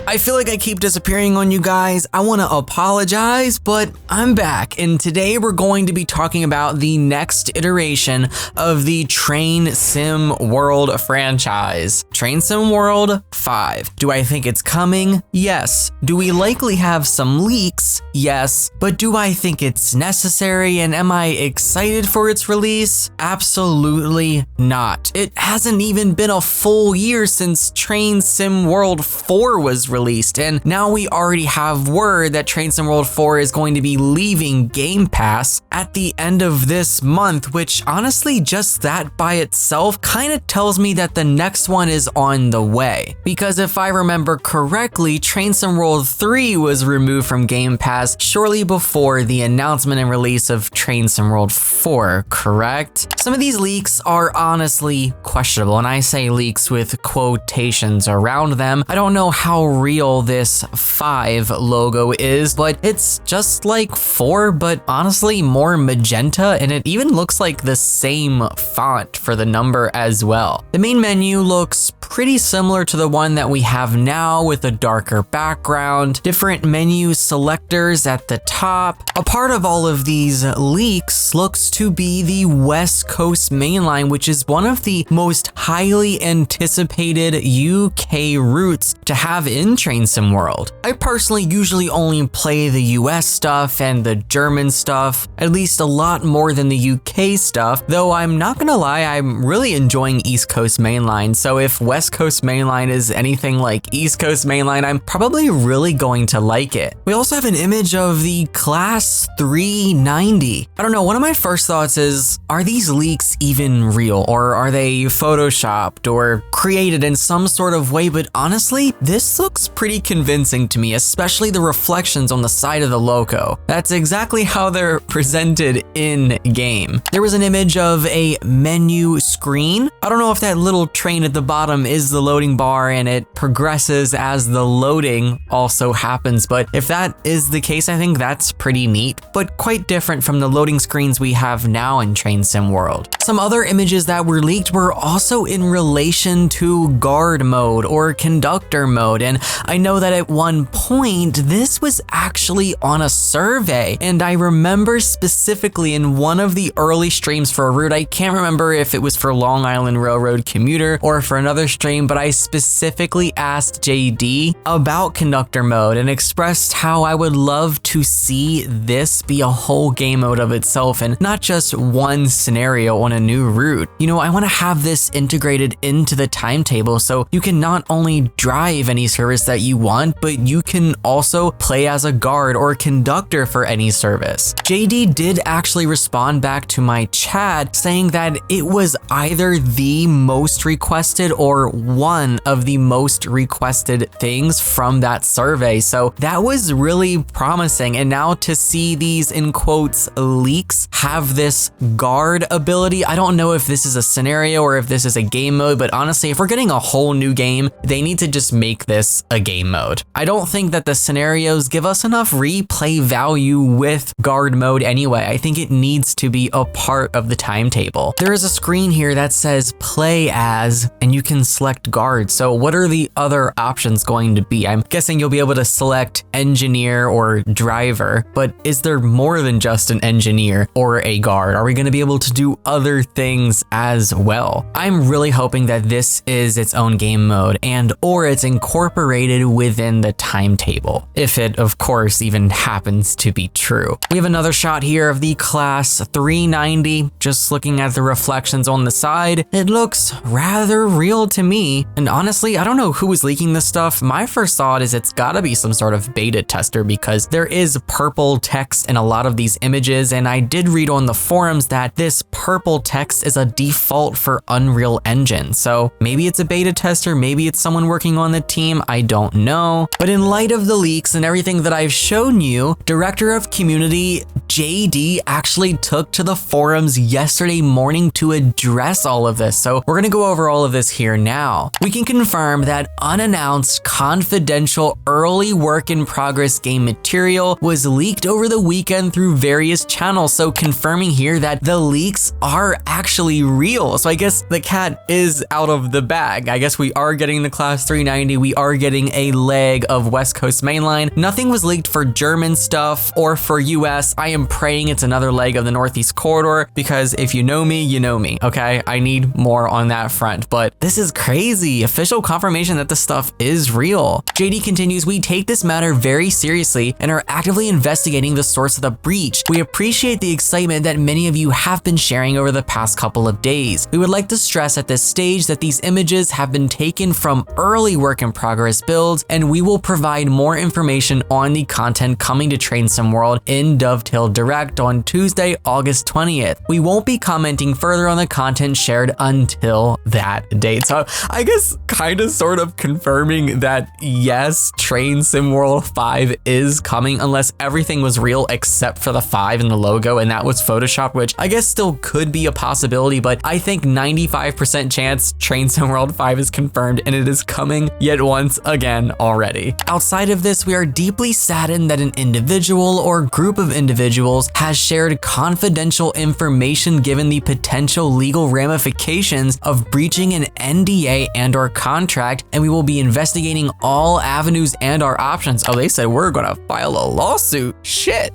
I feel like I keep disappearing on you guys. I want to apologize, but I'm back. And today we're going to be talking about the next iteration of the Train Sim World franchise. Train Sim World 5. Do I think it's coming? Yes. Do we likely have some leaks? Yes. But do I think it's necessary and am I excited for its release? Absolutely not. It hasn't even been a full year since Train Sim World 4 was released, and now we already have word that Train Sim World 4 is going to be leaving Game Pass at the end of this month, which honestly, just that by itself kind of tells me that the next one is on the way. Because if I remember correctly, Train Sim World 3 was removed from Game Pass shortly before the announcement and release of Train Sim World 4, correct? Some of these leaks are honestly questionable, and I say leaks with quotations around them. I don't know how real this 5 logo is, but it's just like 4, but honestly more magenta, and it even looks like the same font for the number as well. The main menu looks pretty similar to the one that we have now with a darker background, different menu selectors at the top. A part of all of these leaks looks to be the West Coast Mainline, which is one of the most highly anticipated UK routes to have in Train Sim World. I personally usually only play the US stuff and the German stuff, at least a lot more than the UK stuff, though I'm not gonna lie, I'm really enjoying East Coast Mainline, so if West Coast Mainline is anything like East Coast Mainline, I'm probably really going to like it. We also have an image of the Class 390. I don't know, one of my first thoughts is, are these leaks even real, or are they photoshopped or created in some sort of way? But honestly, this looks pretty convincing to me, especially the reflections on the side of the logo. That's exactly how they're presented in game. There was an image of a menu screen. I don't know if that little train at the bottom is the loading bar and it progresses as the loading also happens, but if that is the case, I think that's pretty neat, but quite different from the loading screens we have now in Train Sim World. Some other images that were leaked were also in relation to guard mode or conductor mode, and I know that at one point this was actually on a survey, and I remember specifically in one of the early streams for a route, I can't remember if it was for Long Island Railroad Commuter or for another stream, but I specifically asked JD about conductor mode and expressed how I would love to see this be a whole game mode of itself and not just one scenario on a new route. You know, I want to have this integrated into the timetable so you can not only drive any service that you want, but you can also play as a guard or conductor for any service. JD did actually respond back to my chat saying that it was either the most requested or one of the most requested things from that survey. So that was really promising. And now to see these in quotes leaks have this guard ability, I don't know if this is a scenario or if this is a game mode, but honestly, if we're getting a whole new game, they need to just make this a game mode. I don't think that the scenarios give us enough replay value with guard mode anyway. I think it needs to be a part of the timetable. There is a screen here that says play as, and you can select guard. So what are the other options going to be? I'm guessing you'll be able to select engineer or driver, but is there more than just an engineer or a guard? Are we going to be able to do other things as well? I'm really hoping that this is its own game mode and or it's incorporated within the timetable, if it of course even happens to be true. We have another shot here of the Class 390. Just looking at the reflections on the side, it looks rather real to me. And honestly, I don't know who was leaking this stuff. My first thought is it's gotta be some sort of beta tester because there is purple text in a lot of these images, and I did read on the forums that this purple text is a default for Unreal Engine. So maybe it's a beta tester, maybe it's someone working on the team, I don't know. But in light of the leaks and everything that I've shown you, Director of Community JD actually took to the forums yesterday morning to address all of this. So we're gonna go over all of this here now. We can confirm that unannounced, confidential, early work in progress game material was leaked over the weekend through various channels. So confirming here that the leaks are actually real. So I guess the cat is out of the bag. I guess we are getting the Class 390, we are getting targeting a leg of West Coast Mainline. Nothing was leaked for German stuff or for US. I am praying it's another leg of the Northeast Corridor, because if you know me, you know me, okay? I need more on that front, but this is crazy. Official confirmation that the stuff is real. JD continues, we take this matter very seriously and are actively investigating the source of the breach. We appreciate the excitement that many of you have been sharing over the past couple of days. We would like to stress at this stage that these images have been taken from early work in progress builds, and we will provide more information on the content coming to Train Sim World in Dovetail Direct on Tuesday, August 20th. We won't be commenting further on the content shared until that date. So I guess kind of sort of confirming that yes, Train Sim World 5 is coming, unless everything was real except for the 5 in the logo and that was Photoshop, which I guess still could be a possibility, but I think 95% chance Train Sim World 5 is confirmed and it is coming yet once again already. Outside of this, we are deeply saddened that an individual or group of individuals has shared confidential information given the potential legal ramifications of breaching an NDA and/or contract, and we will be investigating all avenues and our options. Oh, they said we're gonna file a lawsuit. Shit.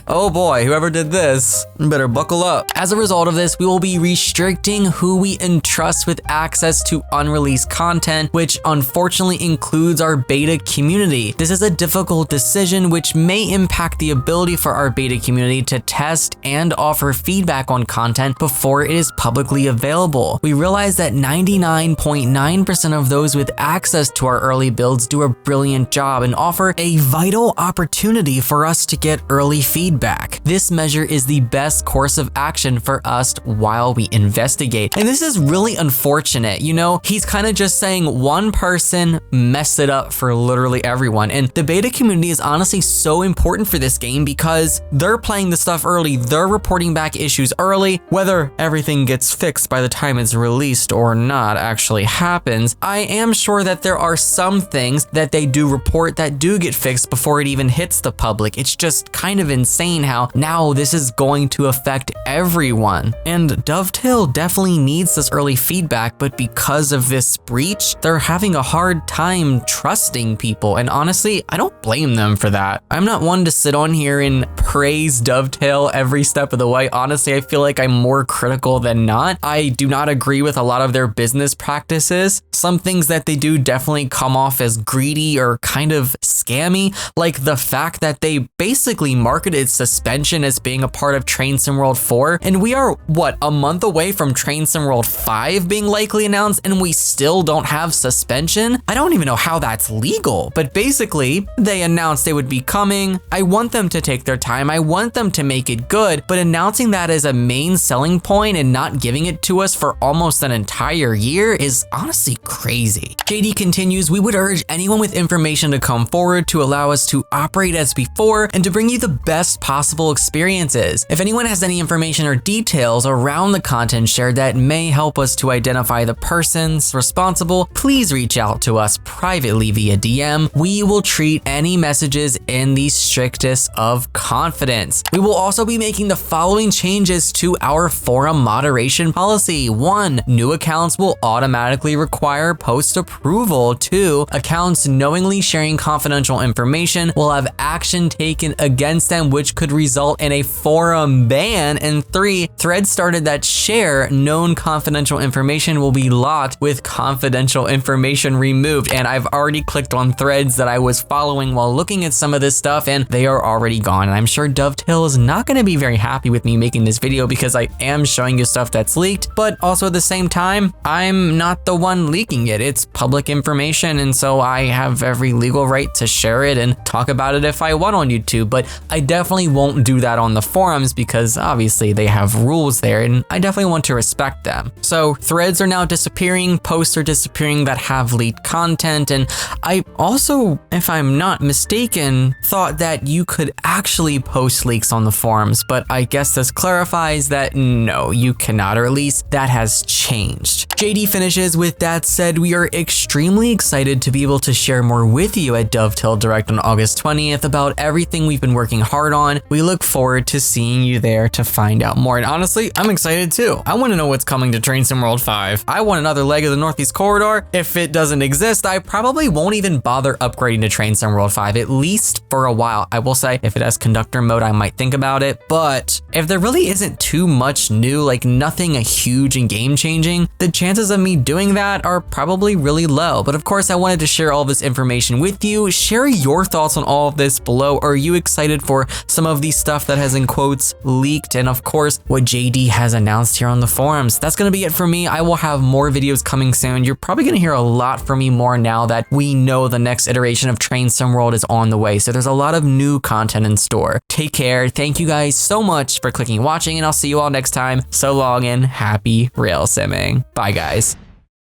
Oh boy, whoever did this better buckle up. As a result of this, we will be restricting who we entrust with access to unreleased content, which unfortunately includes our beta community. This is a difficult decision which may impact the ability for our beta community to test and offer feedback on content before it is publicly available. We realize that 99.9% of those with access to our early builds do a brilliant job and offer a vital opportunity for us to get early feedback. This measure is the best course of action for us while we investigate. And this is really unfortunate. You know, he's kind of just saying one person messed it up for literally everyone. And the beta community is honestly so important for this game because they're playing the stuff early, they're reporting back issues early. Whether everything gets fixed by the time it's released or not actually happens, I am sure that there are some things that they do report that do get fixed before it even hits the public. It's just kind of insane how now this is going to affect everyone. And Dovetail definitely needs this early feedback, but because of this breach, they're having a hard time trusting people. And honestly, I don't blame them for that. I'm not one to sit on here and praise Dovetail every step of the way. Honestly, I feel like I'm more critical than not. I do not agree with a lot of their business practices. Some things that they do definitely come off as greedy or kind of scammy, like the fact that they basically marketed suspension as being a part of Train Sim World 4, and we are, what, a month away from Train Sim World 5 being likely announced, and we still don't have suspension? I don't even know how that's legal, but basically, they announced they would be coming. I want them to take their time, I want them to make it good, but announcing that as a main selling point and not giving it to us for almost an entire year is honestly crazy. JD continues, we would urge anyone with information to come forward to allow us to operate as before and to bring you the best possible experiences. If anyone has any information or details around the content shared that may help us to identify the persons responsible, please reach out to us privately via DM. We will treat any messages in the strictest of confidence. We will also be making the following changes to our forum moderation policy. 1. New accounts will automatically require post approval. 2. Accounts knowingly sharing confidential information will have action taken against them, which could result in a forum ban. And 3. Threads started that share known confidential information will be locked with confidential information removed. And I've already clicked on threads that I was following while looking at some of this stuff, and they are already gone. And I'm sure Dovetail is not going to be very happy with me making this video because I am showing you stuff that's leaked, but also at the same time, I'm not the one leaking it. It's public information, and so I have every legal right to share it and talk about it if I want on YouTube, but I definitely won't do that on the forums because obviously they have rules there, and I definitely want to respect them. So threads are now disappearing, posts are disappearing that have leaked content, and I also, if I'm not mistaken, thought that you could actually post leaks on the forums, but I guess this clarifies that no, you cannot, or at least that has changed. JD finishes with, that said, we are extremely excited to be able to share more with you at Dovetail till Direct on August 20th about everything we've been working hard on. We look forward to seeing you there to find out more. And honestly, I'm excited too. I want to know what's coming to Train Sim World 5. I want another leg of the Northeast Corridor. If it doesn't exist, I probably won't even bother upgrading to Train Sim World 5, at least for a while. I will say, if it has conductor mode, I might think about it. But if there really isn't too much new, like nothing huge and game changing, the chances of me doing that are probably really low. But of course, I wanted to share all this information with you. Share your thoughts on all of this below. Are you excited for some of the stuff that has in quotes leaked? And of course, what JD has announced here on the forums. That's gonna be it for me. I will have more videos coming soon. You're probably gonna hear a lot from me more now that we know the next iteration of Train Sim World is on the way. So there's a lot of new content in store. Take care. Thank you guys so much for clicking and watching, and I'll see you all next time. So long and happy rail simming. Bye guys.